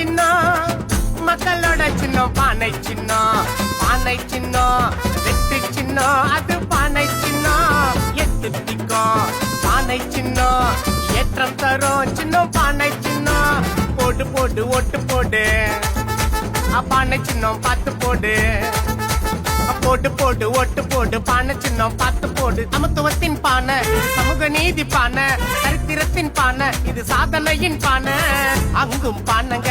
சின்னம் மக்களோட சின்னம் பானை சின்னம். பானை சின்னம் வெற்றி சின்னம் அது பானை சின்னம். எட்டு திக்கும் பானை சின்னம் ஏற்றம் தரும் சின்னம் பானை சின்னம். போடு போடு ஓட்டு போடு பானை சின்னம் பார்த்து போடு. போட்டு போட்டு ஓட்டு போட்டு பானை சின்னம் பார்த்து போடு. சமத்துவத்தின் பானை சமூக நீதி பானை சரித்திரத்தின் பானை இது சாதனையின் பானை. அங்கும் பானைங்க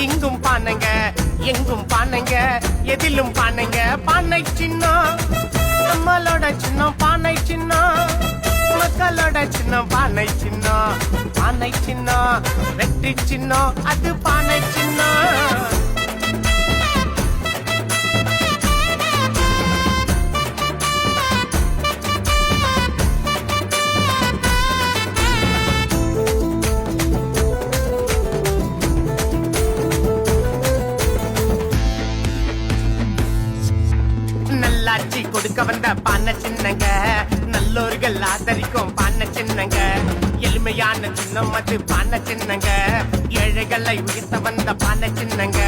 இங்கும் பானைங்க எங்கும் பானைங்க எதிலும் பானைங்க. பானை சின்னம் நம்மளோட சின்னம் பானை சின்னம் மக்களோட சின்னம் பானை சின்னம். பானை சின்னம் வெற்றி சின்னம் அது பானை சின்னம். நல்லாட்சி கொடுக்க வந்த பானை சின்னங்க நல்லோர்கள் ஆதரிக்கும் பானை சின்னங்க. எளிமையான சின்னம் அது பானை சின்னங்க ஏழைகளை உயர்த்த வந்த பானை சின்னங்க.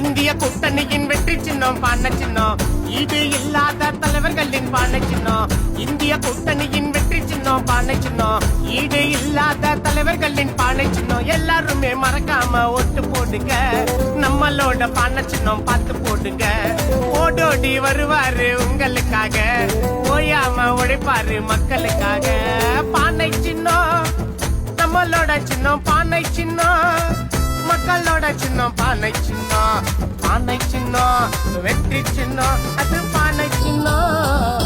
இந்திய கூட்டணியின் வெற்றி சின்னம் பானை சின்னம் ஈடு இல்லாத தலைவர்களின் பானை சின்னம். இந்திய கூட்டணியின் வெற்றி சின்னம் பானை சின்னம் ஈடு இல்லாத தலைவர்களின் பானை சின்னம். எல்லாருமே மறக்காம ஓட்டு போடுங்க நம்மளோட பானை சின்னம் பார்த்து போடுங்க. ஓடோடி வருவாரு உங்களுக்காக ஓயாம உழைப்பாரு மக்களுக்காக. பானை சின்னம் நம்மளோட சின்னம் பானை சின்னம் மக்களோட சின்னம் பானை சின்னம். பானை சின்னம் வெற்றி சின்னம் அது பானை சின்னம்.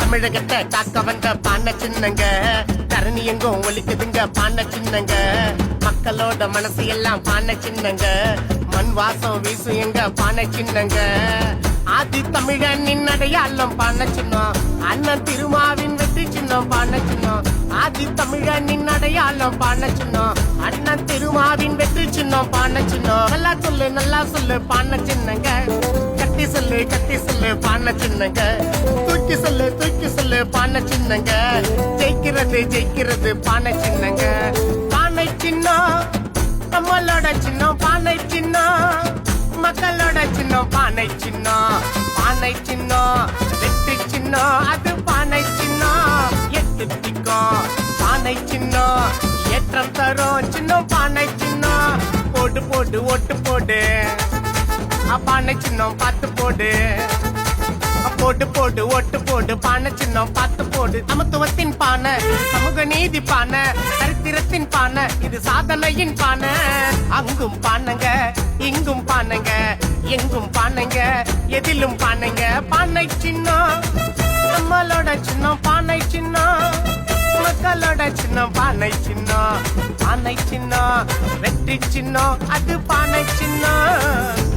தமிழகத்தை காக்க வந்த பானை சின்னங்க தரணி எங்கும் ஒலிக்குதுங்க பானை சின்னங்க. மக்களோட மனசு எல்லாம் பானை சின்னங்க மண் வாசம் வீசும் எங்க பானை சின்னங்க. ஆதி தமிழனின் அடையாளம் பானை சின்னம் அண்ணன் திருமாவின் வெற்றி சின்னம் பானை சின்னம். ஆதி தமிழனின் அடையாளம் பானை சின்னம் அண்ணன் திருமாவின் வெற்றி சின்னம் பானை சின்னம். நல்லா சொல்லு பானை சின்னங்க. கட்டி சொல்லு பானை சின்னங்க. தூக்கி சொல்லு பானை சின்னங்க. ஜெயிக்கிறது பானை சின்னங்க. பானை சின்னம் நம்மளோட சின்னம் பானை சின்னம் மக்களோட சின்னம் பானை சின்னம். பானை சின்னம் வெற்றி சின்னம் அது பானை சின்னம். எட்டு திக்கும் பானை சின்னம் ஏற்றம் தரும் சின்னம் பானை சின்னம். போடு போடு ஓட்டு போடு பானை சின்னம் பார்த்து போடு. போட்டு போட்டு ஓட்டு போட்டு பானை சின்னம் பார்த்து போடு. சமத்துவத்தின் பானை சமூக நீதி பானை சரித்திரத்தின் பானை இது சாதனையின் பானை. அங்கும் பானைங்க இங்கும் பானைங்க எங்கும் பானைங்க எதிலும் பானைங்க. பானை சின்னம் நம்மளோட சின்னம் பானை சின்னம் மக்களோட சின்னம் பானை சின்னம். பானை சின்னம் வெற்றி சின்னம் அது பானை சின்னம்.